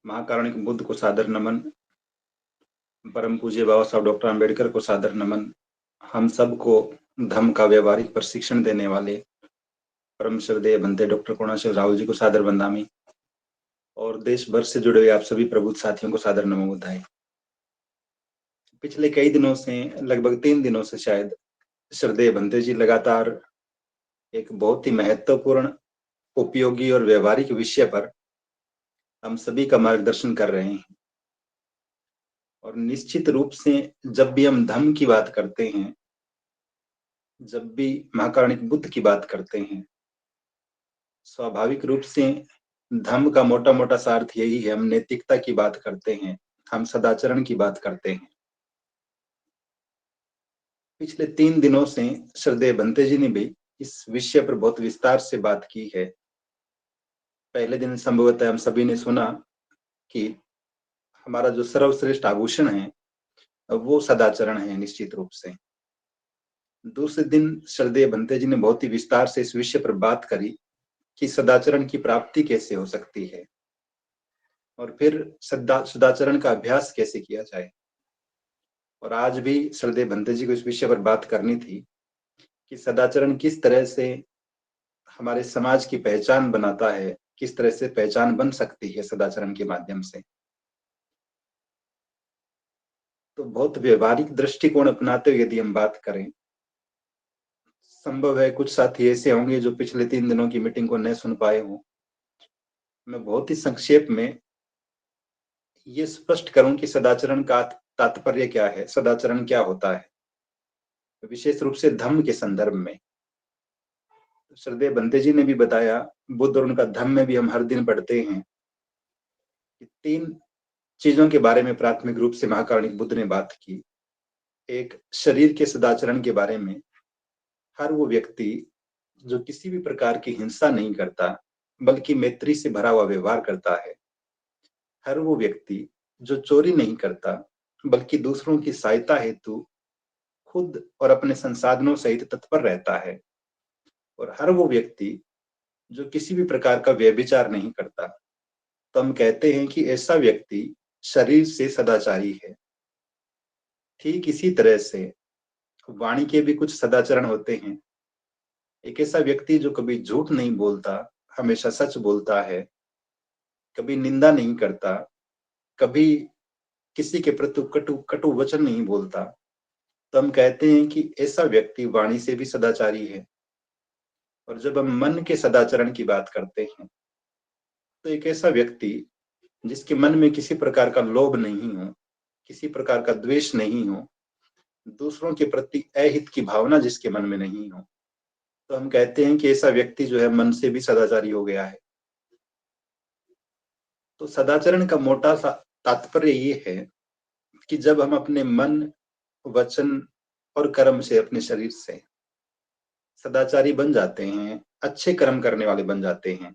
महाकारुणिक बुद्ध को सादर नमन, परम पूज्य बाबा साहब डॉक्टर आम्बेडकर को सादर नमन, हम सबको धम्म का व्यवहारिक प्रशिक्षण देने वाले परम श्रद्धेय बनते डॉक्टर करुणाशल राहुल जी को सादर वंदामी और देश भर से जुड़े हुए आप सभी प्रबुद्ध साथियों को सादर नमो बुद्धाय। पिछले कई दिनों से, लगभग 3 दिनों से शायद, श्रद्धेय बनते जी लगातार एक बहुत ही महत्वपूर्ण, उपयोगी और व्यवहारिक विषय पर हम सभी का मार्गदर्शन कर रहे हैं। और निश्चित रूप से जब भी हम धम्म की बात करते हैं, जब भी महाकारुणिक बुद्ध की बात करते हैं, स्वाभाविक रूप से धम्म का मोटा मोटा सा अर्थ यही है, हम नैतिकता की बात करते हैं, हम सदाचरण की बात करते हैं। पिछले 3 दिनों से श्रद्धेय बनते जी ने भी इस विषय पर बहुत विस्तार से बात की है। पहले दिन संभवतः हम सभी ने सुना कि हमारा जो सर्वश्रेष्ठ आभूषण है वो सदाचरण है निश्चित रूप से। दूसरे दिन श्रद्धेय बनते जी ने बहुत ही विस्तार से इस विषय पर बात करी कि सदाचरण की प्राप्ति कैसे हो सकती है और फिर सदाचरण का अभ्यास कैसे किया जाए। और आज भी श्रद्धेय बनते जी को इस विषय पर बात करनी थी कि सदाचरण किस तरह से हमारे समाज की पहचान बनाता है, किस तरह से पहचान बन सकती है सदाचरण के माध्यम से। तो बहुत व्यवहारिक दृष्टिकोण अपनाते हुए यदि हम बात करें, संभव है कुछ साथी ऐसे होंगे जो पिछले 3 दिनों की मीटिंग को न सुन पाए हों। मैं बहुत ही संक्षेप में ये स्पष्ट करूं कि सदाचरण का तात्पर्य क्या है, सदाचरण क्या होता है, विशेष रूप से धम्म के संदर्भ में। श्रद्धेय बनते जी ने भी बताया, बुद्ध और उनका धम्म में भी हम हर दिन पढ़ते हैं कि 3 चीजों के बारे में प्राथमिक रूप से महाकारुणिक बुद्ध ने बात की। एक, शरीर के सदाचरण के बारे में, हर वो व्यक्ति जो किसी भी प्रकार की हिंसा नहीं करता बल्कि मैत्री से भरा हुआ व्यवहार करता है, हर वो व्यक्ति जो चोरी नहीं करता बल्कि दूसरों की सहायता हेतु खुद और अपने संसाधनों सहित तत्पर रहता है, और हर वो व्यक्ति जो किसी भी प्रकार का व्यभिचार नहीं करता, तो हम कहते हैं कि ऐसा व्यक्ति शरीर से सदाचारी है। ठीक इसी तरह से वाणी के भी कुछ सदाचरण होते हैं। एक ऐसा व्यक्ति जो कभी झूठ नहीं बोलता, हमेशा सच बोलता है, कभी निंदा नहीं करता, कभी किसी के प्रति कटु कटु वचन नहीं बोलता, तो हम कहते हैं कि ऐसा व्यक्ति वाणी से भी सदाचारी है। और जब हम मन के सदाचरण की बात करते हैं, तो एक ऐसा व्यक्ति जिसके मन में किसी प्रकार का लोभ नहीं हो, किसी प्रकार का द्वेष नहीं हो, दूसरों के प्रति अहित की भावना जिसके मन में नहीं हो, तो हम कहते हैं कि ऐसा व्यक्ति जो है मन से भी सदाचारी हो गया है। तो सदाचरण का मोटा सा तात्पर्य ये है कि जब हम अपने मन, वचन और कर्म से, अपने शरीर से सदाचारी बन जाते हैं, अच्छे कर्म करने वाले बन जाते हैं,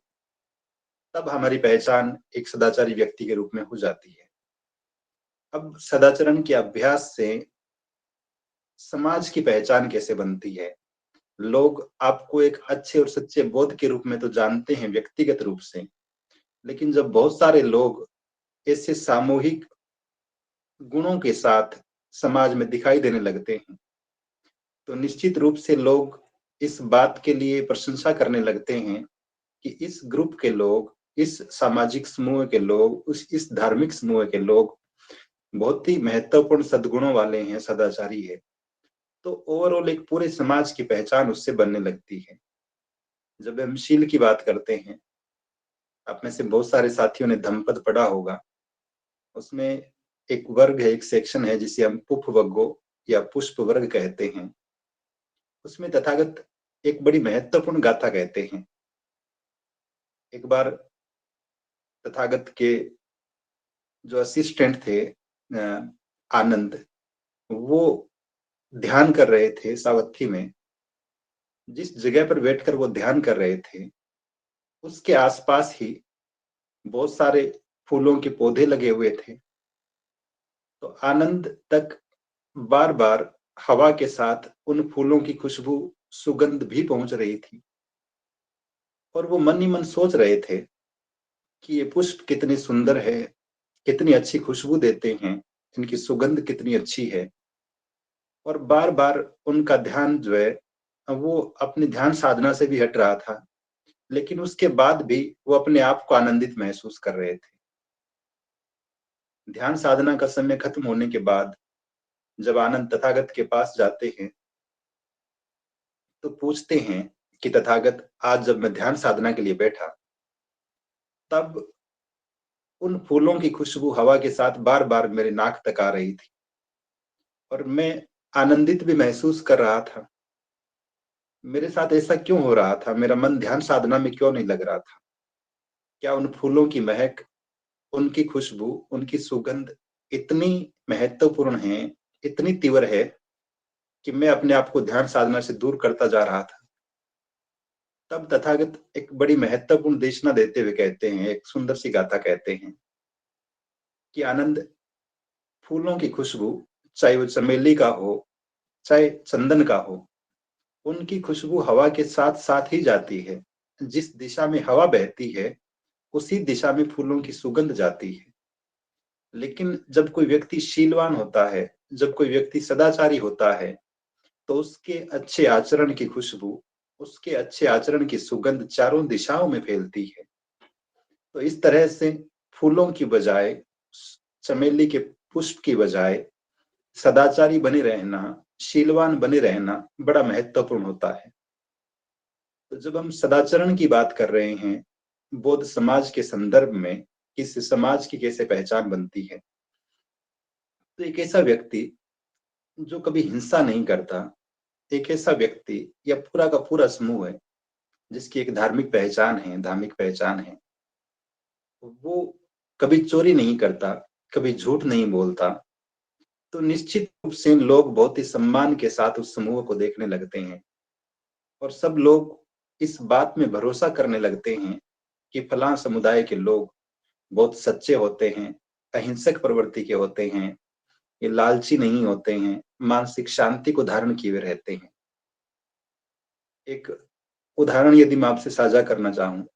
तब हमारी पहचान एक सदाचारी व्यक्ति के रूप में हो जाती है। अब सदाचरण के अभ्यास से समाज की पहचान कैसे बनती है? लोग आपको एक अच्छे और सच्चे बोध के रूप में तो जानते हैं व्यक्तिगत रूप से, लेकिन जब बहुत सारे लोग ऐसे सामूहिक गुणों के साथ समाज में दिखाई देने लगते हैं, तो निश्चित रूप से लोग इस बात के लिए प्रशंसा करने लगते हैं कि इस ग्रुप के लोग, इस सामाजिक समूह के लोग, इस धार्मिक समूह के लोग बहुत ही महत्वपूर्ण सद्गुणों वाले हैं, सदाचारी है। तो ओवरऑल एक पूरे समाज की पहचान उससे बनने लगती है। जब हम शील की बात करते हैं, आप में से बहुत सारे साथियों ने धम्मपद पढ़ा होगा। उसमें एक वर्ग है, एक सेक्शन है जिसे हम पुष्प वर्गो या पुष्प वर्ग कहते हैं। उसमें तथागत एक बड़ी महत्वपूर्ण गाथा कहते हैं। एक बार तथागत के जो असिस्टेंट थे आनंद, वो ध्यान कर रहे थे सावत्थी में। जिस जगह पर बैठकर वो ध्यान कर रहे थे, उसके आसपास ही बहुत सारे फूलों के पौधे लगे हुए थे। तो आनंद तक बार बार हवा के साथ उन फूलों की खुशबू, सुगंध भी पहुंच रही थी, और वो मन ही मन सोच रहे थे कि ये पुष्प कितने सुंदर है, कितनी अच्छी खुशबू देते हैं, इनकी सुगंध कितनी अच्छी है। और बार-बार उनका ध्यान जो है वो अपनी ध्यान साधना से भी हट रहा था, लेकिन उसके बाद भी वो अपने आप को आनंदित महसूस कर रहे थे। ध्यान साधना का समय खत्म होने के बाद जब आनंद तथागत के पास जाते हैं, तो पूछते हैं कि तथागत, आज जब मैं ध्यान साधना के लिए बैठा, तब उन फूलों की खुशबू हवा के साथ बार-बार मेरे नाक तक आ रही थी और मैं आनंदित भी महसूस कर रहा था। मेरे साथ ऐसा क्यों हो रहा था? मेरा मन ध्यान साधना में क्यों नहीं लग रहा था? क्या उन फूलों की महक, उनकी खुशबू, उनकी सुगंध इतनी महत्वपूर्ण है, इतनी तीव्र है कि मैं अपने आप को ध्यान साधना से दूर करता जा रहा था? तब तथागत एक बड़ी महत्वपूर्ण देशना देते हुए कहते हैं, एक सुंदर सी गाथा कहते हैं कि आनंद फूलों की खुशबू, चाहे वो चमेली का हो, चाहे चंदन का हो, उनकी खुशबू हवा के साथ-साथ ही जाती है। जिस दिशा में हवा बहती है, उसी दिशा में फूलों की सुगंध जाती है। लेकिन जब कोई व्यक्ति शीलवान होता है, जब कोई व्यक्ति सदाचारी होता है, तो उसके अच्छे आचरण की खुशबू, उसके अच्छे आचरण की सुगंध चारों दिशाओं में फैलती है। तो इस तरह से फूलों की बजाय, चमेली के पुष्प की बजाय सदाचारी बने रहना, शीलवान बने रहना बड़ा महत्वपूर्ण होता है। तो जब हम सदाचरण की बात कर रहे हैं, बौद्ध समाज के संदर्भ में, इस समाज की कैसे पहचान बनती है, तो एक ऐसा व्यक्ति जो कभी हिंसा नहीं करता, एक ऐसा व्यक्ति या पूरा का पूरा समूह है जिसकी एक धार्मिक पहचान है, धार्मिक पहचान है, वो कभी चोरी नहीं करता, कभी झूठ नहीं बोलता, तो निश्चित रूप से लोग बहुत ही सम्मान के साथ उस समूह को देखने लगते हैं और सब लोग इस बात में भरोसा करने लगते हैं कि फलां समुदाय के लोग बहुत सच्चे होते हैं, अहिंसक प्रवृत्ति के होते हैं, ये लालची नहीं होते हैं, मानसिक शांति को धारण किए हुए रहते हैं। एक उदाहरण यदि मैं आपसे साझा करना चाहूँ,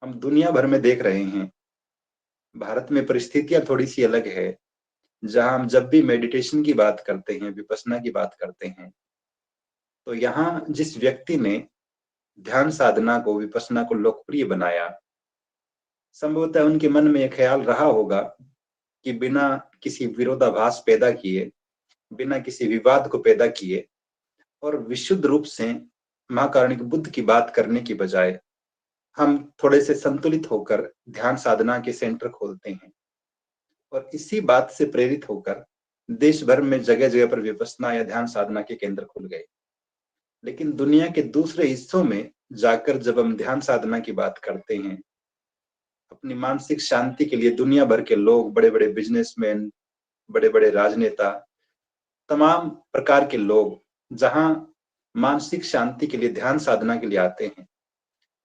हम दुनिया भर में देख रहे हैं, भारत में परिस्थितियाँ थोड़ी-सी अलग है, जहाँ हम जब भी मेडिटेशन की बात करते हैं, विपश्यना की बात करते हैं, तो यहाँ जिस व्यक्ति ने ध्यान साधना को, विपश्यना को लोकप्रिय बनाया, संभवतः उनके मन में ये ख्याल रहा होगा कि बिना किसी विरोधाभास पैदा किए, बिना किसी विवाद को पैदा किए और विशुद्ध रूप से महाकारुणिक बुद्ध की बात करने की बजाय हम थोड़े से संतुलित होकर ध्यान साधना के सेंटर खोलते हैं और इसी बात से प्रेरित होकर देश भर में जगह-जगह पर विपश्यना या ध्यान साधना के केंद्र खुल गए। लेकिन दुनिया के दूसरे हिस्सों में जाकर जब हम ध्यान साधना की बात करते हैं, अपनी मानसिक शांति के लिए दुनिया भर के लोग, बड़े-बड़े बिजनेसमैन, बड़े-बड़े राजनेता, तमाम प्रकार के लोग जहाँ मानसिक शांति के लिए, ध्यान साधना के लिए आते हैं,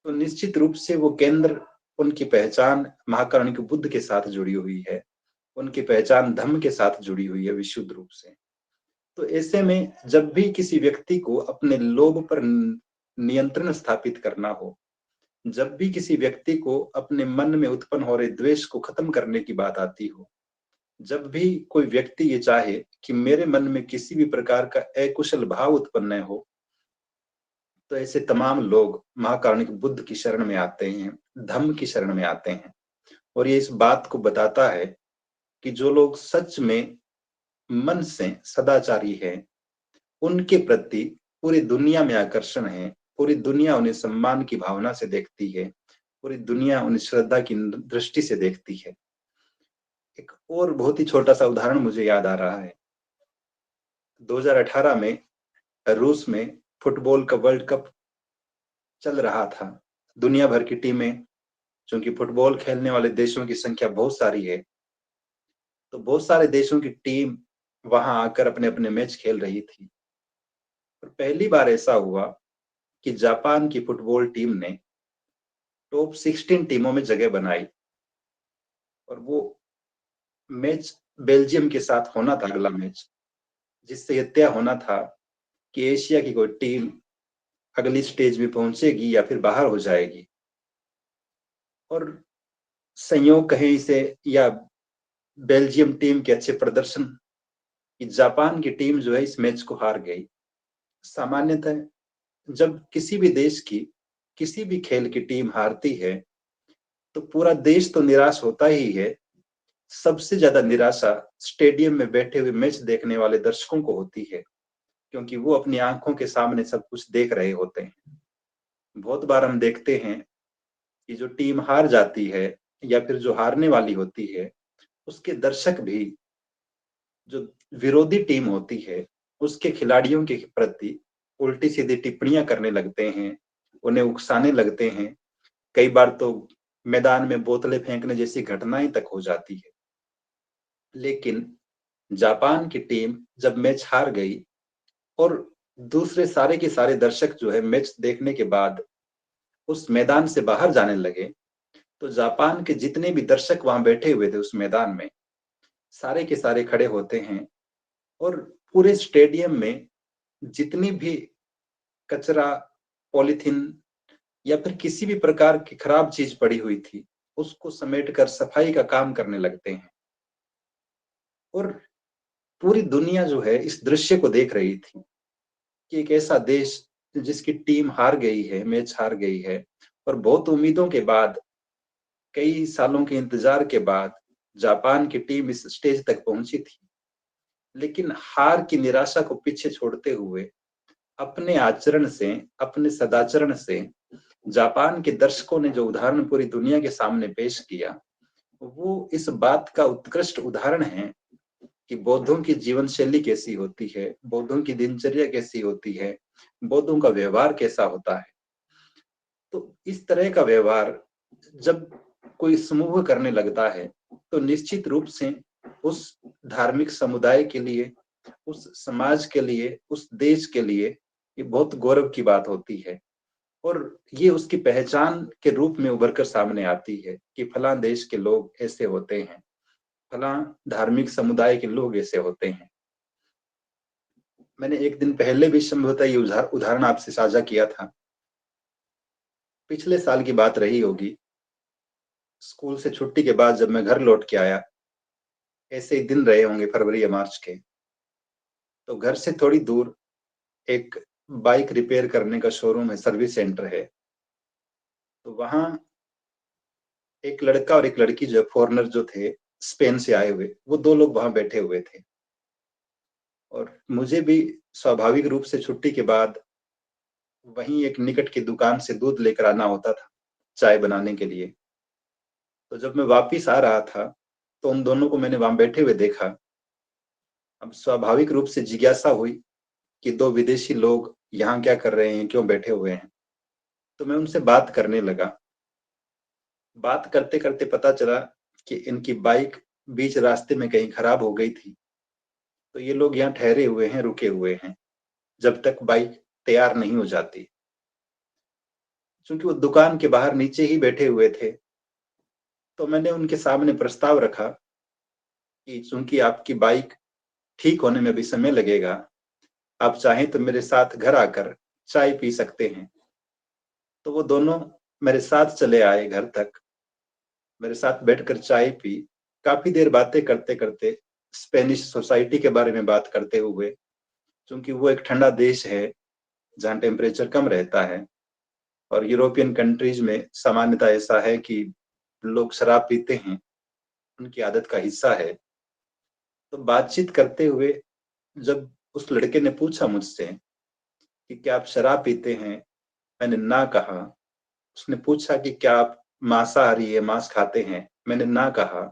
तो निश्चित रूप से वो केंद्र, उनकी पहचान महाकारुणिक बुद्ध के साथ जुड़ी हुई है। उनकी पहचान धम्म के साथ जुड़ी हुई है विशुद्ध रूप से। तो ऐसे में जब भी किसी व्यक्ति को अपने लोभ पर नियंत्रण स्थापित करना हो, जब भी किसी व्यक्ति को अपने मन में उत्पन्न हो रहे द्वेष को खत्म करने की बात आती हो, जब भी कोई व्यक्ति ये चाहे कि मेरे मन में किसी भी प्रकार का अकुशल भाव उत्पन्न हो, तो ऐसे तमाम लोग महाकारुणिक बुद्ध की शरण में आते हैं, धम्म की शरण में आते हैं। और ये इस बात को बताता है कि जो लोग सच में मन से सदाचारी हैं, उनके प्रति पूरी दुनिया में आकर्षण है, पूरी दुनिया उन्हें सम्मान की भावना से देखती है, पूरी दुनिया उन्हें श्रद्धा की दृष्टि से देखती है। एक और बहुत ही छोटा-सा उदाहरण मुझे याद आ रहा है। 2018 में रूस में फुटबॉल का वर्ल्ड कप चल रहा था। दुनिया भर की टीमें, चूँकि फुटबॉल खेलने वाले देशों की संख्या बहुत सारी है, तो बहुत सारे देशों की टीम वहाँ आकर अपने-अपने मैच खेल रही थी। और पहली बार ऐसा हुआ कि जापान की फुटबॉल टीम ने टॉप 16 टीमों में जगह बनाई और वो मैच बेल्जियम के साथ होना था, अगला मैच, जिससे ये तय होना था कि एशिया की कोई टीम अगली स्टेज में पहुंचेगी या फिर बाहर हो जाएगी। और संयोग कहें इसे या बेल्जियम टीम के अच्छे प्रदर्शन कि जापान की टीम जो है इस मैच को हार गई। सामान्यतः जब किसी भी देश की किसी भी खेल की टीम हारती है तो पूरा देश तो निराश होता ही है। सबसे ज्यादा निराशा स्टेडियम में बैठे हुए मैच देखने वाले दर्शकों को होती है, क्योंकि वो अपनी आंखों के सामने सब कुछ देख रहे होते हैं। बहुत बार हम देखते हैं कि जो टीम हार जाती है या फिर जो हारने वाली होती है, उसके दर्शक भी जो विरोधी टीम होती है उसके खिलाड़ियों के प्रति उल्टी सीधी टिप्पणियां करने लगते हैं, उन्हें उकसाने लगते हैं। कई बार तो मैदान में बोतलें फेंकने जैसी घटनाएं तक हो जाती है। लेकिन जापान की टीम जब मैच हार गई और दूसरे सारे के सारे दर्शक जो है मैच देखने के बाद उस मैदान से बाहर जाने लगे, तो जापान के जितने भी दर्शक वहां बैठे हुए थे उस मैदान में, सारे के सारे खड़े होते हैं और पूरे स्टेडियम में जितनी भी कचरा, पॉलीथीन या फिर किसी भी प्रकार की खराब चीज पड़ी हुई थी, उसको समेटकर सफाई का काम करने लगते हैं। और पूरी दुनिया जो है इस दृश्य को देख रही थी कि एक ऐसा देश जिसकी टीम हार गई है, मैच हार गई है, और बहुत उम्मीदों के बाद, कई सालों के इंतजार के बाद जापान की टीम इस स्टेज तक पहुंची थी। लेकिन हार की निराशा को पीछे छोड़ते हुए अपने आचरण से, अपने सदाचरण से जापान के दर्शकों ने जो उदाहरण पूरी दुनिया के सामने पेश किया, वो इस बात का उत्कृष्ट उदाहरण है कि बौद्धों की जीवन शैली कैसी होती है, बौद्धों की दिनचर्या कैसी होती है, बौद्धों का व्यवहार कैसा होता है। तो इस तरह का व्यवहार जब कोई समूह करने लगता है तो निश्चित रूप से उस धार्मिक समुदाय के लिए, उस समाज के लिए, उस देश के लिए ये बहुत गौरव की बात होती है। और ये उसकी पहचान के रूप में उभर कर सामने आती है कि फलां देश के लोग ऐसे होते हैं, फलां धार्मिक समुदाय के लोग ऐसे होते हैं। मैंने एक दिन पहले भी संभवतः ये उदाहरण आपसे साझा किया था। पिछले साल की बात रही होगी। स्कूल से छुट्टी के बाद जब मैं घर लौट के आया, ऐसे ही दिन रहे होंगे फरवरी या मार्च के, तो घर से थोड़ी दूर एक बाइक रिपेयर करने का शोरूम है, सर्विस सेंटर है। तो वहां एक लड़का और एक लड़की जो फॉरेनर जो थे, स्पेन से आए हुए, वो दो लोग वहां बैठे हुए थे। और मुझे भी स्वाभाविक रूप से छुट्टी के बाद वहीं एक निकट की दुकान से दूध लेकर आना होता था चाय बनाने के लिए। तो जब मैं वापिस आ रहा था तो उन दोनों को मैंने वहां बैठे हुए देखा। अब स्वाभाविक रूप से जिज्ञासा हुई कि दो विदेशी लोग यहाँ क्या कर रहे हैं, क्यों बैठे हुए हैं। तो मैं उनसे बात करने लगा। बात करते करते पता चला कि इनकी बाइक बीच रास्ते में कहीं खराब हो गई थी, तो ये लोग यहाँ ठहरे हुए हैं, रुके हुए हैं जब तक बाइक तैयार नहीं हो जाती। चूंकि वो दुकान के बाहर नीचे ही बैठे हुए थे, तो मैंने उनके सामने प्रस्ताव रखा कि चूंकि आपकी बाइक ठीक होने में अभी समय लगेगा, आप चाहें तो मेरे साथ घर आकर चाय पी सकते हैं। तो वो दोनों मेरे साथ चले आए घर तक, मेरे साथ बैठकर चाय पी। काफी देर बातें करते करते स्पेनिश सोसाइटी के बारे में बात करते हुए, क्योंकि वो एक ठंडा देश है जहाँ टेम्परेचर कम रहता है, और यूरोपियन कंट्रीज में सामान्यता ऐसा है कि लोग शराब पीते हैं, उनकी आदत का हिस्सा है। तो बातचीत करते हुए जब उस लड़के ने पूछा मुझसे कि क्या आप शराब पीते हैं, मैंने ना कहा। उसने पूछा कि क्या आप मांसाहारी है, मांस खाते हैं, मैंने ना कहा।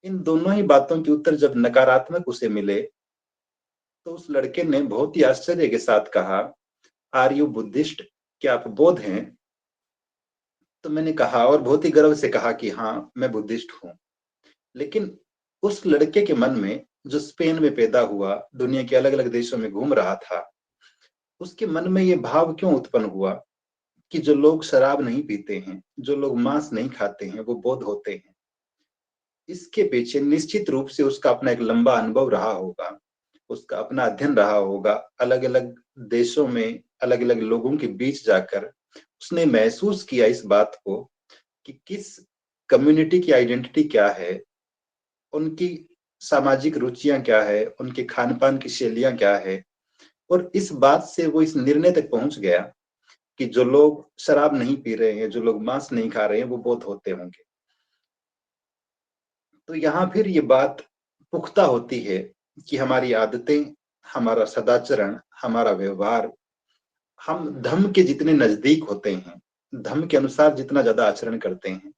इन दोनों ही बातों के उत्तर जब नकारात्मक उसे मिले, तो उस लड़के ने बहुत ही आश्चर्य के साथ कहा, आर यू बुद्धिस्ट, क्या आप बौद्ध हैं? तो मैंने कहा और बहुत ही गर्व से कहा कि हाँ, मैं बुद्धिस्ट हूँ। लेकिन उस लड़के के मन में, जो स्पेन में पैदा हुआ, दुनिया के अलग अलग देशों में घूम रहा था, उसके मन में ये भाव क्यों उत्पन्न हुआ कि जो लोग शराब नहीं पीते हैं, जो लोग मांस नहीं खाते हैं, वो बौद्ध होते हैं। इसके पीछे निश्चित रूप से उसका अपना एक लंबा अनुभव रहा होगा, उसका अपना अध्ययन रहा होगा। अलग अलग देशों में अलग अलग लोगों के बीच जाकर उसने महसूस किया इस बात को कि किस कम्युनिटी की आइडेंटिटी क्या है, उनकी सामाजिक रुचियां क्या है, उनके खान पान की शैलियां क्या है, और इस बात से वो इस निर्णय तक पहुंच गया कि जो लोग शराब नहीं पी रहे हैं, जो लोग मांस नहीं खा रहे हैं, वो बहुत होते होंगे। तो यहाँ फिर ये बात पुख्ता होती है कि हमारी आदतें, हमारा सदाचरण, हमारा व्यवहार, हम धर्म के जितने नजदीक होते हैं, धर्म के अनुसार जितना ज्यादा आचरण करते हैं,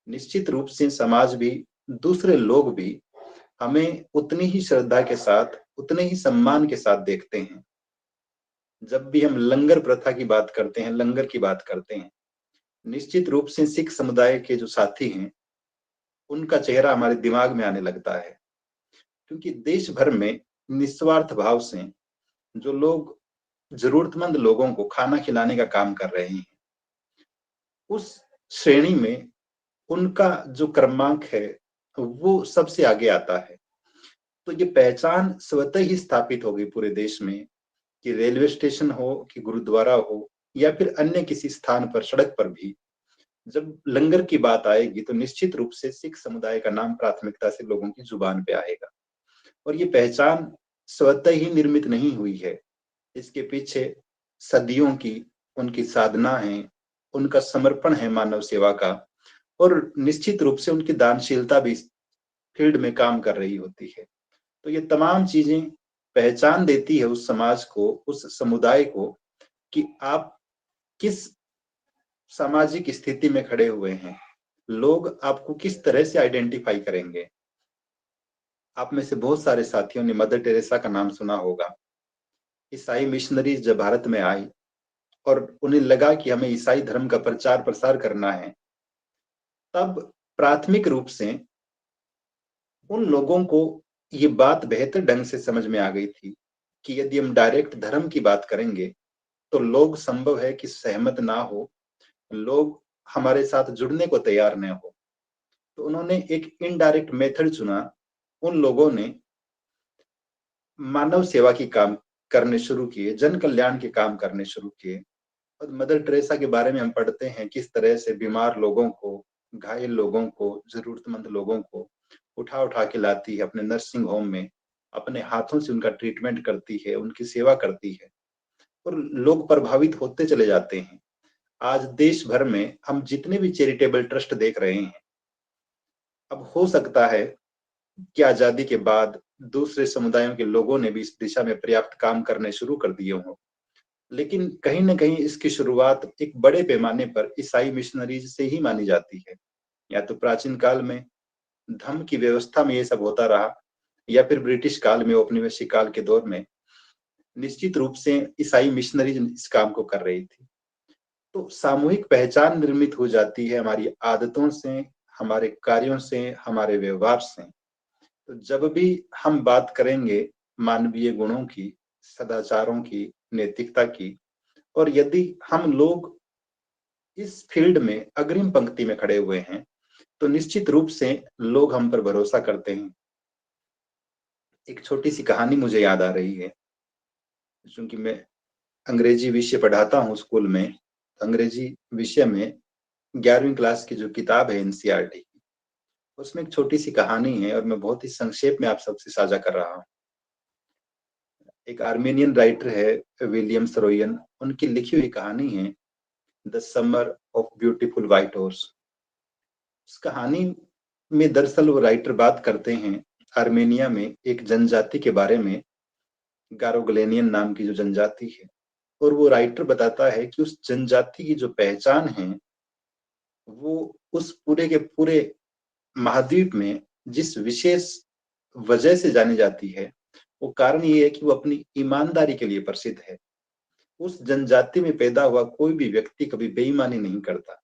निश्चित रूप से समाज भी, दूसरे लोग भी हमें उतनी ही श्रद्धा के साथ, उतने ही सम्मान के साथ देखते हैं। जब भी हम लंगर प्रथा की बात करते हैं, लंगर की बात करते हैं, निश्चित रूप से सिख समुदाय के जो साथी हैं, उनका चेहरा हमारे दिमाग में आने लगता है, क्योंकि देश भर में निस्वार्थ भाव से जो लोग जरूरतमंद लोगों को खाना खिलाने का काम कर रहे हैं, उस श्रेणी में उनका जो क्रमांक है वो सबसे आगे आता है। तो ये पहचान स्वतः ही स्थापित हो गई पूरे देश में कि रेलवे स्टेशन हो, कि गुरुद्वारा हो, या फिर अन्य किसी स्थान पर, सड़क पर भी जब लंगर की बात आएगी तो निश्चित रूप से सिख समुदाय का नाम प्राथमिकता से लोगों की जुबान पे आएगा। और ये पहचान स्वतः ही निर्मित नहीं हुई है, इसके पीछे सदियों की उनकी साधना है, उनका समर्पण है मानव सेवा का, और निश्चित रूप से उनकी दानशीलता भी फील्ड में काम कर रही होती है। तो ये तमाम चीजें पहचान देती है उस समाज को, उस समुदाय को, कि आप किस सामाजिक स्थिति में खड़े हुए हैं, लोग आपको किस तरह से आइडेंटिफाई करेंगे। आप में से बहुत सारे साथियों ने मदर टेरेसा का नाम सुना होगा। ईसाई मिशनरीज जब भारत में आई और उन्हें लगा कि हमें ईसाई धर्म का प्रचार प्रसार करना है, तब प्राथमिक रूप से उन लोगों को ये बात बेहतर ढंग से समझ में आ गई थी कि यदि हम डायरेक्ट धर्म की बात करेंगे तो लोग संभव है कि सहमत ना हो, लोग हमारे साथ जुड़ने को तैयार न हो। तो उन्होंने एक इनडायरेक्ट मेथड चुना। उन लोगों ने मानव सेवा की काम करने शुरू किए, जन कल्याण के काम करने शुरू किए। और मदर टेरेसा के बारे में हम पढ़ते हैं किस तरह से बीमार लोगों को, घायल लोगों को, जरूरतमंद लोगों को उठा उठा के लाती है अपने नर्सिंग होम में, अपने हाथों से उनका ट्रीटमेंट करती है, उनकी सेवा करती है, और लोग प्रभावित होते चले जाते हैं। आज देश भर में हम जितने भी चैरिटेबल ट्रस्ट देख रहे हैं, अब हो सकता है कि आजादी के बाद दूसरे समुदायों के लोगों ने भी इस दिशा में पर्याप्त काम करने शुरू कर दिए हों, लेकिन कहीं न कहीं इसकी शुरुआत एक बड़े पैमाने पर ईसाई मिशनरीज से ही मानी जाती है। या तो प्राचीन काल में धम्म की व्यवस्था में ये सब होता रहा, या फिर ब्रिटिश काल में, औपनिवेशिक काल के दौर में निश्चित रूप से ईसाई मिशनरीज इस काम को कर रही थी। तो सामूहिक पहचान निर्मित हो जाती है हमारी आदतों से, हमारे कार्यों से, हमारे व्यवहार से। तो जब भी हम बात करेंगे मानवीय गुणों की, सदाचारों की, नैतिकता की, और यदि हम लोग इस फील्ड में अग्रिम पंक्ति में खड़े हुए हैं, तो निश्चित रूप से लोग हम पर भरोसा करते हैं। एक छोटी सी कहानी मुझे याद आ रही है, क्योंकि मैं अंग्रेजी विषय पढ़ाता हूँ स्कूल में। अंग्रेजी विषय में 11वीं क्लास की जो किताब है एनसीईआरटी की, उसमें एक छोटी सी कहानी है, और मैं बहुत ही संक्षेप में आप सबसे साझा कर रहा हूँ। एक आर्मेनियन राइटर है विलियम सरोयन, उनकी लिखी हुई कहानी है the summer of beautiful white horse. इस कहानी में दरअसल वो राइटर बात करते हैं आर्मेनिया में एक जनजाति के बारे में, गारोगलेनियन नाम की जो जनजाति है। और वो राइटर बताता है कि उस जनजाति की जो पहचान है, वो उस पूरे के पूरे महाद्वीप में जिस विशेष वजह से जानी जाती है, वो कारण ये है कि वो अपनी ईमानदारी के लिए प्रसिद्ध है। उस जनजाति में पैदा हुआ कोई भी व्यक्ति कभी बेईमानी नहीं करता।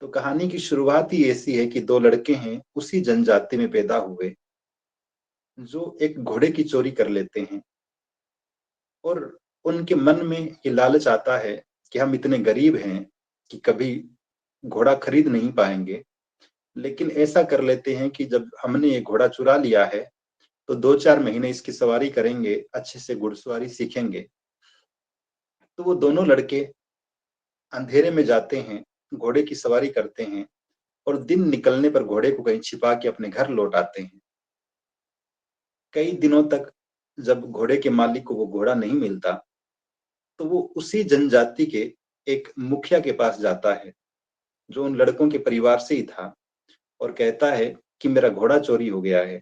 तो कहानी की शुरुआत ही ऐसी है कि दो लड़के हैं, उसी जनजाति में पैदा हुए, जो एक घोड़े की चोरी कर लेते हैं। और उनके मन में ये लालच आता है कि हम इतने गरीब हैं कि कभी घोड़ा खरीद नहीं पाएंगे, लेकिन ऐसा कर लेते हैं कि जब हमने ये घोड़ा चुरा लिया है तो 2-4 महीने इसकी सवारी करेंगे, अच्छे से घुड़सवारी सीखेंगे। तो वो दोनों लड़के अंधेरे में जाते हैं, घोड़े की सवारी करते हैं, और दिन निकलने पर घोड़े को कहीं छिपा के अपने घर लौट आते हैं। कई दिनों तक जब घोड़े के मालिक को वो घोड़ा नहीं मिलता, तो वो उसी जनजाति के एक मुखिया के पास जाता है, जो उन लड़कों के परिवार से ही था, और कहता है कि मेरा घोड़ा चोरी हो गया है,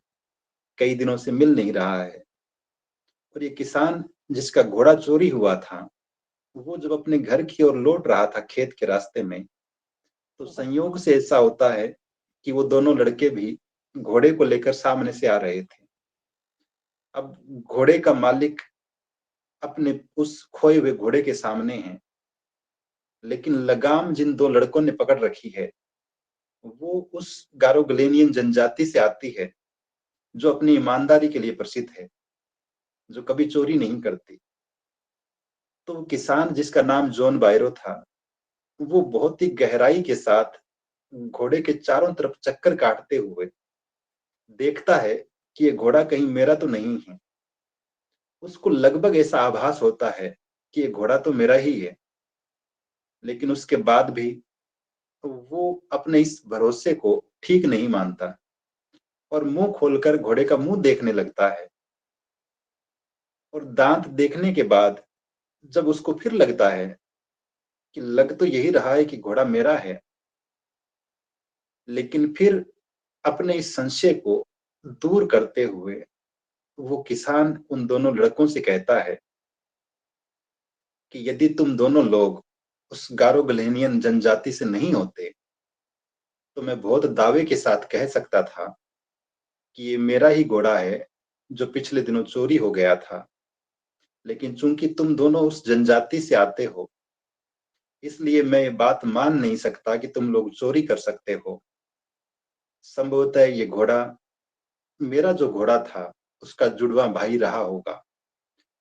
कई दिनों से मिल नहीं रहा है। और ये किसान जिसका घोड़ा चोरी हुआ था, वो जब अपने घर की ओर लौट रहा था खेत के रास्ते में, तो संयोग से ऐसा होता है कि वो दोनों लड़के भी घोड़े को लेकर सामने से आ रहे थे। अब घोड़े का मालिक अपने उस खोए हुए घोड़े के सामने है, लेकिन लगाम जिन दो लड़कों ने पकड़ रखी है, वो उस गारोगलेनियन जनजाति से आती है, जो अपनी ईमानदारी के लिए प्रसिद्ध है, जो कभी चोरी नहीं करती। तो वो किसान जिसका नाम जॉन बायरो था, वो बहुत ही गहराई के साथ घोड़े के चारों तरफ चक्कर काटते हुए देखता है कि ये घोड़ा कहीं मेरा तो नहीं है। उसको लगभग ऐसा आभास होता है कि ये घोड़ा तो मेरा ही है, लेकिन उसके बाद भी वो अपने इस भरोसे को ठीक नहीं मानता और मुंह खोलकर घोड़े का मुंह देखने लगता है। और दांत देखने के बाद जब उसको फिर लगता है कि लग तो यही रहा है कि घोड़ा मेरा है, लेकिन फिर अपने इस संशय को दूर करते हुए वो किसान उन दोनों लड़कों से कहता है कि यदि तुम दोनों लोग उस गारो-गलेनियन जनजाति से नहीं होते, तो मैं बहुत दावे के साथ कह सकता था कि ये मेरा ही घोड़ा है, जो पिछले दिनों चोरी हो गया था। लेकिन चूंकि तुम दोनों उस जनजाति से आते हो, इसलिए मैं ये बात मान नहीं सकता कि तुम लोग चोरी कर सकते हो। संभवतः ये घोड़ा मेरा जो घोड़ा था, उसका जुड़वा भाई रहा होगा।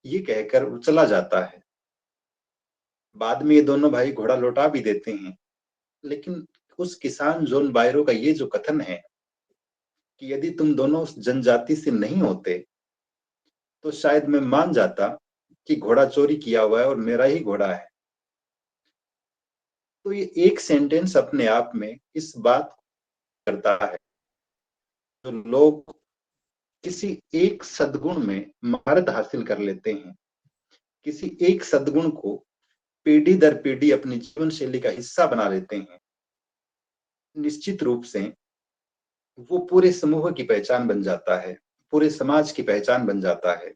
ये कहकर वो चला जाता है। बाद में ये दोनों भाई घोड़ा लौटा भी देते हैं, लेकिन उस किसान जॉन बायरो का ये जो कथन है कि यदि तुम दोनों उस जनजाति से नहीं होते, तो शायद मैं मान जाता कि घोड़ा चोरी किया हुआ है और मेरा ही घोड़ा है। तो ये एक सेंटेंस अपने आप में इस बात करता है, जो लोग किसी एक सद्गुण में महारत हासिल कर लेते हैं, किसी एक सद्गुण को पीढ़ी दर पीढ़ी अपनी जीवन शैली का हिस्सा बना लेते हैं, निश्चित रूप से वो पूरे समूह की पहचान बन जाता है, पूरे समाज की पहचान बन जाता है।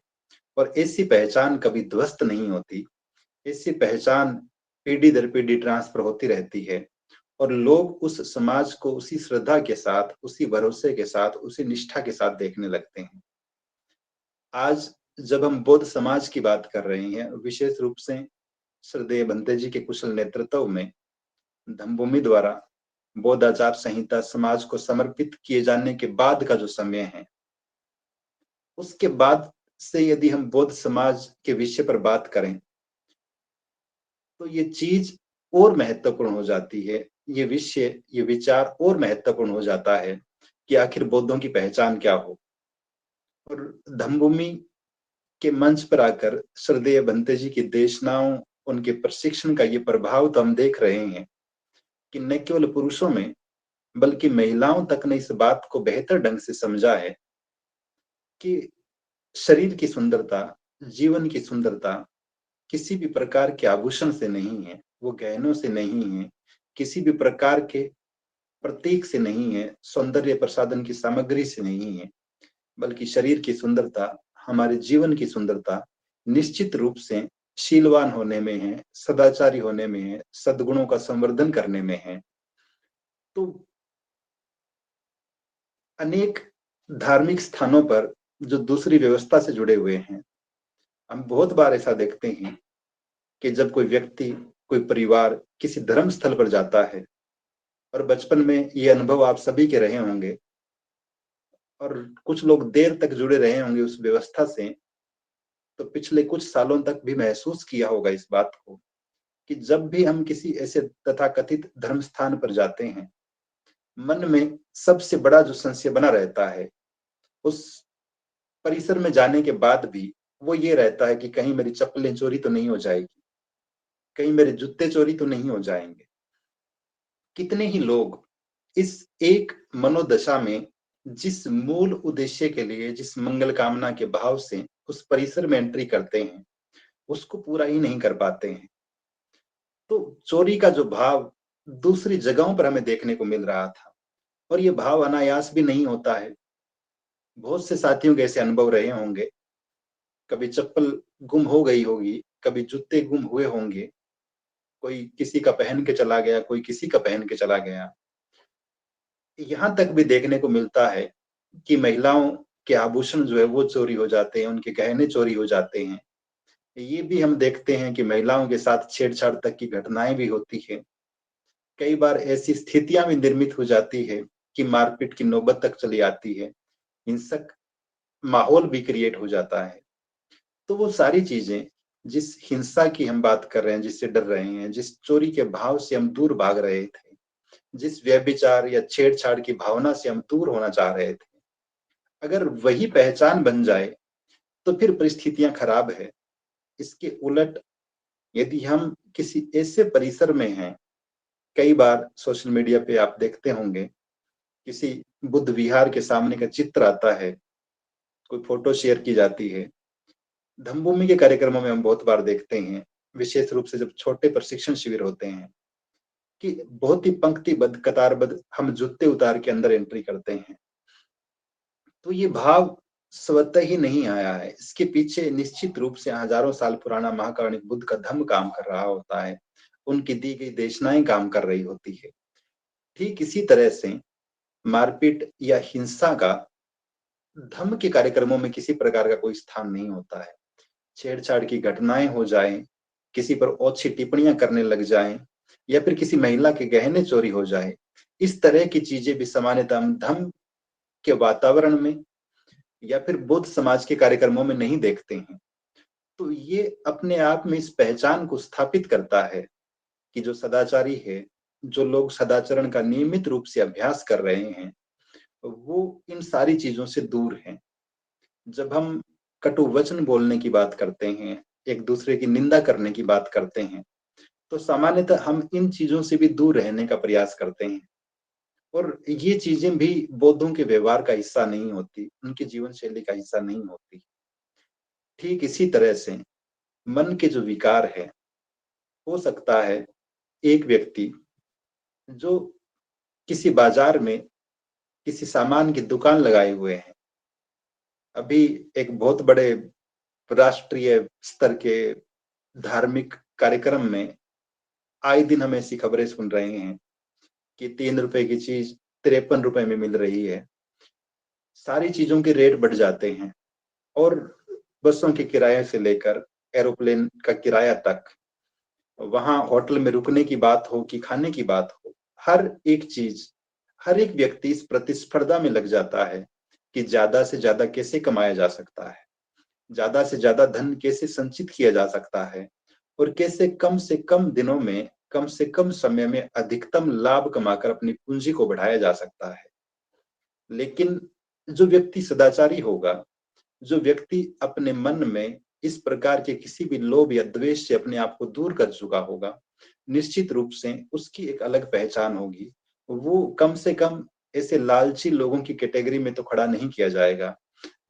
और ऐसी पहचान कभी ध्वस्त नहीं होती। ऐसी पहचान पीढ़ी दर पीढ़ी ट्रांसफर होती रहती है, और लोग उस समाज को उसी श्रद्धा के साथ, उसी भरोसे के साथ, उसी निष्ठा के साथ देखने लगते हैं। आज जब हम बौद्ध समाज की बात कर रहे हैं, विशेष रूप से श्रद्धेय भंते जी के कुशल नेतृत्व में धम्मभूमि द्वारा बौद्ध आचार संहिता समाज को समर्पित किए जाने के बाद का जो समय है, उसके बाद से यदि हम बौद्ध समाज के विषय पर बात करें, तो ये चीज और महत्वपूर्ण हो जाती है। ये विषय, ये विचार और महत्वपूर्ण हो जाता है कि आखिर बौद्धों की पहचान क्या हो। और धम्मभूमि के मंच पर आकर श्रद्धेय भंते जी की देशनाओं, उनके प्रशिक्षण का ये प्रभाव तो हम देख रहे हैं कि न केवल पुरुषों में, बल्कि महिलाओं तक ने इस बात को बेहतर ढंग से समझा है कि शरीर की सुंदरता, जीवन की सुंदरता किसी भी प्रकार के आभूषण से नहीं है, वो गहनों से नहीं है, किसी भी प्रकार के प्रतीक से नहीं है, सौंदर्य प्रसाधन की सामग्री से नहीं है, बल्कि शरीर की सुंदरता, हमारे जीवन की सुंदरता निश्चित रूप से शीलवान होने में है, सदाचारी होने में है, सद्गुणों का संवर्धन करने में है। तो अनेक धार्मिक स्थानों पर जो दूसरी व्यवस्था से जुड़े हुए हैं, हम बहुत बार ऐसा देखते हैं कि जब कोई व्यक्ति, कोई परिवार किसी धर्म स्थल पर जाता है, और बचपन में ये अनुभव आप सभी के रहे होंगे, और कुछ लोग देर तक जुड़े रहे होंगे उस व्यवस्था से, तो पिछले कुछ सालों तक भी महसूस किया होगा इस बात को कि जब भी हम किसी ऐसे तथाकथित धर्म स्थान पर जाते हैं, मन में सबसे बड़ा जो संशय बना रहता है उस परिसर में जाने के बाद भी, वो ये रहता है कि कहीं मेरी चप्पलें चोरी तो नहीं हो जाएगी, कहीं मेरे जूते चोरी तो नहीं हो जाएंगे। कितने ही लोग इस एक मनोदशा में जिस मूल उद्देश्य के लिए, जिस मंगल कामना के भाव से उस परिसर में एंट्री करते हैं, उसको पूरा ही नहीं कर पाते हैं। तो चोरी का जो भाव दूसरी जगहों पर हमें देखने को मिल रहा था, और ये भाव अनायास भी नहीं होता है। बहुत से साथियों के ऐसे अनुभव रहे होंगे, कभी चप्पल गुम हो गई होगी, कभी जूते गुम हुए होंगे, कोई किसी का पहन के चला गया, कोई किसी का पहन के चला गया। यहाँ तक भी देखने को मिलता है कि महिलाओं के आभूषण जो है वो चोरी हो जाते हैं, उनके गहने चोरी हो जाते हैं। ये भी हम देखते हैं कि महिलाओं के साथ छेड़छाड़ तक की घटनाएं भी होती है। कई बार ऐसी स्थितियां भी निर्मित हो जाती है कि मारपीट की नौबत तक चली आती है, हिंसक माहौल भी क्रिएट हो जाता है। तो वो सारी चीजें, जिस हिंसा की हम बात कर रहे हैं, जिससे डर रहे हैं, जिस चोरी के भाव से हम दूर भाग रहे थे, जिस व्यभिचार या छेड़छाड़ की भावना से हम दूर होना चाह रहे थे, अगर वही पहचान बन जाए तो फिर परिस्थितियां खराब है। इसके उलट यदि हम किसी ऐसे परिसर में हैं, कई बार सोशल मीडिया पे आप देखते होंगे, किसी बुद्ध विहार के सामने का चित्र आता है, कोई फोटो शेयर की जाती है। धम्मभूमि के कार्यक्रमों में हम बहुत बार देखते हैं, विशेष रूप से जब छोटे प्रशिक्षण शिविर होते हैं, कि बहुत ही पंक्तिबद्ध कतारबद्ध हम जूते उतार के अंदर एंट्री करते हैं। तो ये भाव स्वतः ही नहीं आया है, इसके पीछे निश्चित रूप से हजारों साल पुराना महाकारुणिक बुद्ध का धम्म काम कर रहा होता है, उनकी दी गई देशनाएं काम कर रही होती है। ठीक इसी तरह से मारपीट या हिंसा का धम्म के कार्यक्रमों में किसी प्रकार का कोई स्थान नहीं होता है। छेड़छाड़ की घटनाएं हो जाएं, किसी पर ओछी टिप्पणियां करने लग जाएं, या फिर किसी महिला के गहने चोरी हो जाए, इस तरह की चीजें भी सामान्यतः हम धम्म के वातावरण में या फिर बौद्ध समाज के कार्यक्रमों में नहीं देखते हैं। तो ये अपने आप में इस पहचान को स्थापित करता है कि जो सदाचारी है, जो लोग सदाचरण का नियमित रूप से अभ्यास कर रहे हैं, वो इन सारी चीजों से दूर हैं। जब हम कटु वचन बोलने की बात करते हैं, एक दूसरे की निंदा करने की बात करते हैं, तो सामान्यतः हम इन चीजों से भी दूर रहने का प्रयास करते हैं। और ये चीजें भी बौद्धों के व्यवहार का हिस्सा नहीं होती, उनकी जीवन शैली का हिस्सा नहीं होती। ठीक इसी तरह से मन के जो विकार है, हो सकता है एक व्यक्ति जो किसी बाजार में किसी सामान की दुकान लगाए हुए है, अभी एक बहुत बड़े राष्ट्रीय स्तर के धार्मिक कार्यक्रम में आए दिन हम ऐसी खबरें सुन रहे हैं कि 3 रुपए की चीज 53 रुपए में मिल रही है। सारी चीजों के रेट बढ़ जाते हैं, और बसों के किराए से लेकर एरोप्लेन का किराया तक, वहां होटल में रुकने की बात हो कि खाने की बात हो, हर एक चीज, हर एक व्यक्ति इस प्रतिस्पर्धा में लग जाता है कि ज्यादा से ज्यादा कैसे कमाया जा सकता है, ज्यादा से ज्यादा धन कैसे संचित किया जा सकता है, और कैसे कम से कम दिनों में, कम से कम समय में अधिकतम लाभ कमाकर अपनी पूंजी को बढ़ाया जा सकता है। लेकिन जो व्यक्ति सदाचारी होगा, जो व्यक्ति अपने मन में इस प्रकार के किसी भी लोभ या द्वेष से अपने आप को दूर कर चुका होगा, निश्चित रूप से उसकी एक अलग पहचान होगी। वो कम से कम ऐसे लालची लोगों की कैटेगरी में तो खड़ा नहीं किया जाएगा,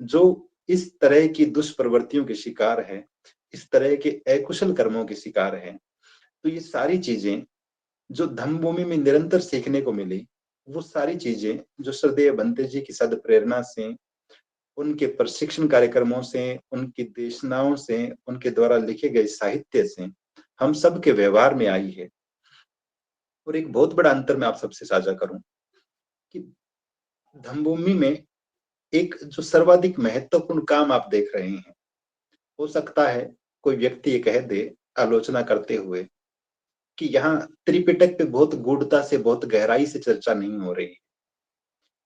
जो इस तरह की दुष्प्रवृत्तियों के शिकार है, इस तरह के अकुशल कर्मों के शिकार है। तो ये सारी चीजें जो धम्मभूमि में निरंतर सीखने को मिली, वो सारी चीजें जो श्रद्धेय भंते जी की सद प्रेरणा से, उनके प्रशिक्षण कार्यक्रमों से, उनकी देशनाओं से, उनके द्वारा लिखे गए साहित्य से हम सबके व्यवहार में आई है। और एक बहुत बड़ा अंतर मैं आप सबसे साझा करूं कि धम्मभूमि में एक जो सर्वाधिक महत्वपूर्ण काम आप देख रहे हैं, हो सकता है कोई व्यक्ति ये कह दे आलोचना करते हुए कि यहाँ त्रिपिटक पे बहुत गूढ़ता से, बहुत गहराई से चर्चा नहीं हो रही।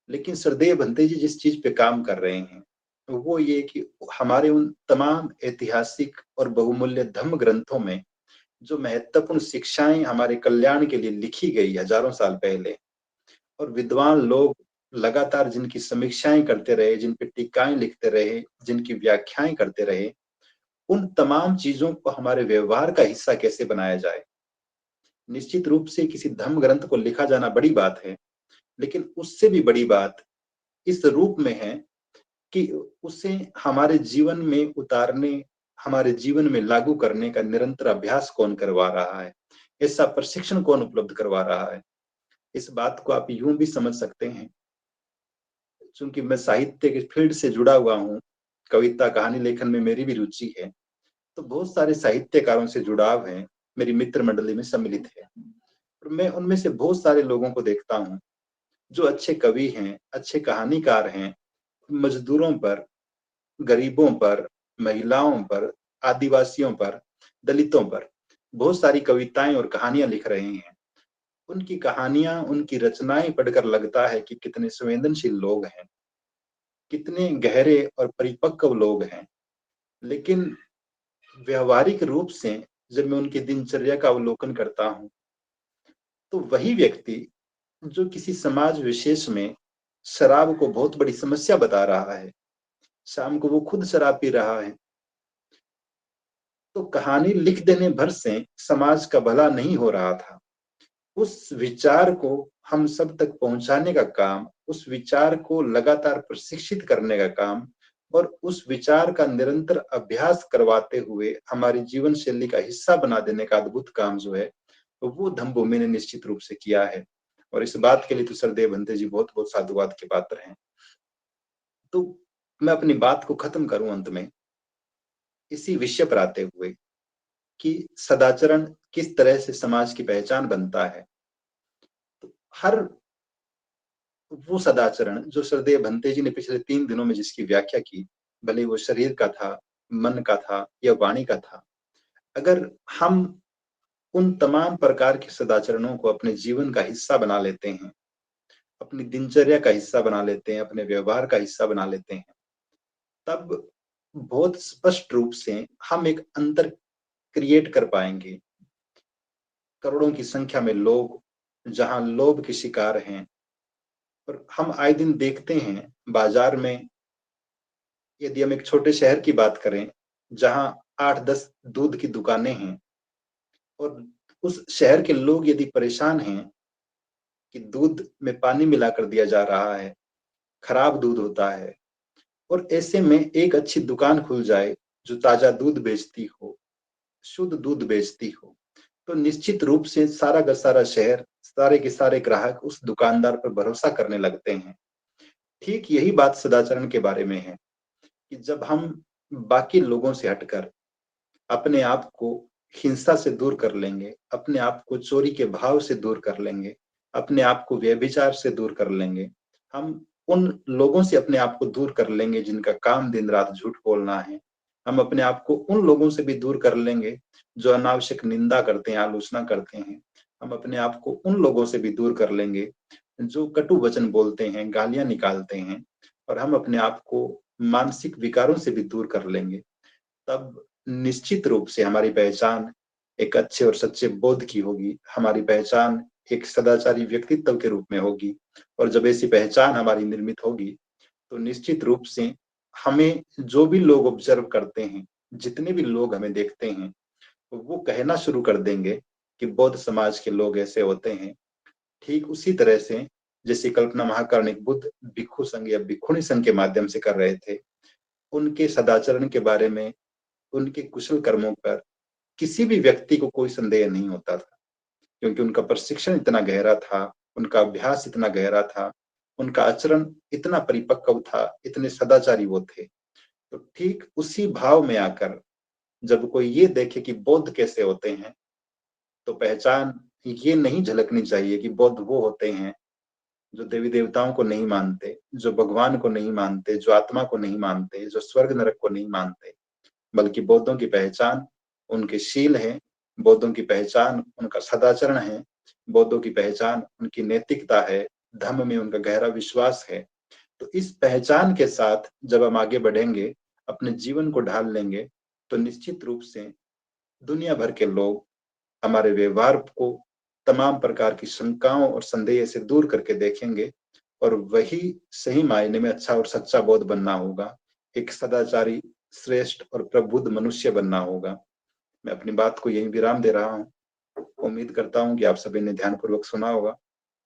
लेकिन श्रद्धेय भंते जी जिस चीज पे काम कर रहे हैं, वो ये कि हमारे उन तमाम ऐतिहासिक और बहुमूल्य धर्म ग्रंथों में जो महत्वपूर्ण शिक्षाएं हमारे कल्याण के लिए लिखी गई हजारों साल पहले, और विद्वान लोग लगातार जिनकी समीक्षाएं करते रहे, जिन पे टीकाएं लिखते रहे, जिनकी व्याख्याएं करते रहे, उन तमाम चीजों को हमारे व्यवहार का हिस्सा कैसे बनाया जाए। निश्चित रूप से किसी धर्म ग्रंथ को लिखा जाना बड़ी बात है, लेकिन उससे भी बड़ी बात इस रूप में है कि उसे हमारे जीवन में उतारने, हमारे जीवन में लागू करने का निरंतर अभ्यास कौन करवा रहा है, ऐसा प्रशिक्षण कौन उपलब्ध करवा रहा है। इस बात को आप यूं भी समझ सकते हैं, चूंकि मैं साहित्य के फील्ड से जुड़ा हुआ हूँ, कविता कहानी लेखन में मेरी भी रुचि है, तो बहुत सारे साहित्यकारों से जुड़ाव है, मेरी मित्र मंडली में सम्मिलित है। और मैं उनमें से बहुत सारे लोगों को देखता हूँ जो अच्छे कवि हैं, अच्छे कहानीकार हैं, मजदूरों पर, गरीबों पर, महिलाओं पर, आदिवासियों पर, दलितों पर बहुत सारी कविताएं और कहानियां लिख रहे हैं। उनकी कहानियां, उनकी रचनाएं पढ़कर लगता है कि कितने संवेदनशील लोग हैं, कितने गहरे और परिपक्व लोग हैं। लेकिन व्यवहारिक रूप से जब मैं उनकी दिनचर्या का अवलोकन करता हूँ, तो वही व्यक्ति जो किसी समाज विशेष में शराब को बहुत बड़ी समस्या बता रहा है, शाम को वो खुद शराब पी रहा है, तो कहानी लिख देने भर से समाज का भला नहीं हो रहा था। उस विचार को हम सब तक पहुंचाने का काम, उस विचार को लगातार प्रशिक्षित करने का काम और उस विचार का निरंतर अभ्यास करवाते हुए हमारी जीवन शैली का हिस्सा बना देने का अद्भुत काम जो है, तो वो धम्मभूमि ने निश्चित रूप से किया है। और इस बात के लिए तो सरदेव भंते जी बहुत बहुत साधुवाद के पात्र हैं। तो मैं अपनी बात को खत्म करूं अंत में इसी विषय पर आते हुए कि सदाचरण किस तरह से समाज की पहचान बनता है। तो हर वो सदाचरण जो सरदेव भंते जी ने पिछले 3 दिनों में जिसकी व्याख्या की, भले वो शरीर का था, मन का था या वाणी का था, अगर हम उन तमाम प्रकार के सदाचरणों को अपने जीवन का हिस्सा बना लेते हैं, अपनी दिनचर्या का हिस्सा बना लेते हैं, अपने व्यवहार का हिस्सा बना लेते हैं, तब बहुत स्पष्ट रूप से हम एक अंतर क्रिएट कर पाएंगे। करोड़ों की संख्या में लोग जहां लोभ के शिकार हैं, और हम आए दिन देखते हैं बाजार में, यदि हम एक छोटे शहर की बात करें जहां 8-10 दूध की दुकानें हैं, और उस शहर के लोग यदि परेशान हैं कि दूध में पानी मिलाकर दिया जा रहा है, खराब दूध होता है, और ऐसे में एक अच्छी दुकान खुल जाए जो ताजा दूध बेचती हो, शुद्ध दूध बेचती हो, तो निश्चित रूप से सारा का सारा शहर, सारे के सारे ग्राहक उस दुकानदार पर भरोसा करने लगते हैं। ठीक यही बात सदाचरण के बारे में है कि जब हम बाकी लोगों से हटकर अपने आप को हिंसा से दूर कर लेंगे, अपने आप को चोरी के भाव से दूर कर लेंगे, अपने आप को व्यभिचार से दूर कर लेंगे, हम उन लोगों से अपने आप को दूर कर लेंगे जिनका काम दिन रात झूठ बोलना है, हम अपने आप को उन लोगों से भी दूर कर लेंगे जो अनावश्यक निंदा करते हैं, आलोचना करते हैं, हम अपने आप को उन लोगों से भी दूर कर लेंगे जो कटु वचन बोलते हैं, गालियां निकालते हैं, और हम अपने आप को मानसिक विकारों से भी दूर कर लेंगे। तब निश्चित रूप से हमारी पहचान एक अच्छे और सच्चे बोध की होगी, हमारी पहचान एक सदाचारी व्यक्तित्व के रूप में होगी। और जब ऐसी पहचान हमारी निर्मित होगी, तो निश्चित रूप से हमें जो भी लोग ऑब्जर्व करते हैं, जितने भी लोग हमें देखते हैं, तो वो कहना शुरू कर देंगे कि बौद्ध समाज के लोग ऐसे होते हैं। ठीक उसी तरह से जैसे कल्पना महाकारुणिक बुद्ध भिक्षु संघ या भिक्षुणी संघ के माध्यम से कर रहे थे, उनके सदाचरण के बारे में, उनके कुशल कर्मों पर किसी भी व्यक्ति को कोई संदेह नहीं होता था, क्योंकि उनका प्रशिक्षण इतना गहरा था, उनका अभ्यास इतना गहरा था, उनका आचरण इतना परिपक्व था, इतने सदाचारी वो थे। तो ठीक उसी भाव में आकर जब कोई ये देखे कि बौद्ध कैसे होते हैं, तो पहचान ये नहीं झलकनी चाहिए कि बौद्ध वो होते हैं जो देवी देवताओं को नहीं मानते, जो भगवान को नहीं मानते, जो आत्मा को नहीं मानते, जो स्वर्ग नरक को नहीं मानते, बल्कि बौद्धों की पहचान उनके शील है, बौद्धों की पहचान उनका सदाचरण है, बौद्धों की पहचान उनकी नैतिकता है, धर्म में उनका गहरा विश्वास है। तो इस पहचान के साथ जब हम आगे बढ़ेंगे, अपने जीवन को ढाल लेंगे, तो निश्चित रूप से दुनिया भर के लोग हमारे व्यवहार को तमाम प्रकार की शंकाओं और संदेह से दूर करके देखेंगे, और वही सही मायने में अच्छा और सच्चा बौद्ध बनना होगा, एक सदाचारी, श्रेष्ठ और प्रबुद्ध मनुष्य बनना होगा। मैं अपनी बात को यहीं विराम दे रहा हूँ। उम्मीद करता हूँ कि आप सभी ने ध्यानपूर्वक सुना होगा।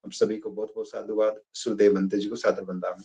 आप सभी को बहुत बहुत साधुवाद। सुरदेव बंते जी को सादर वंदना।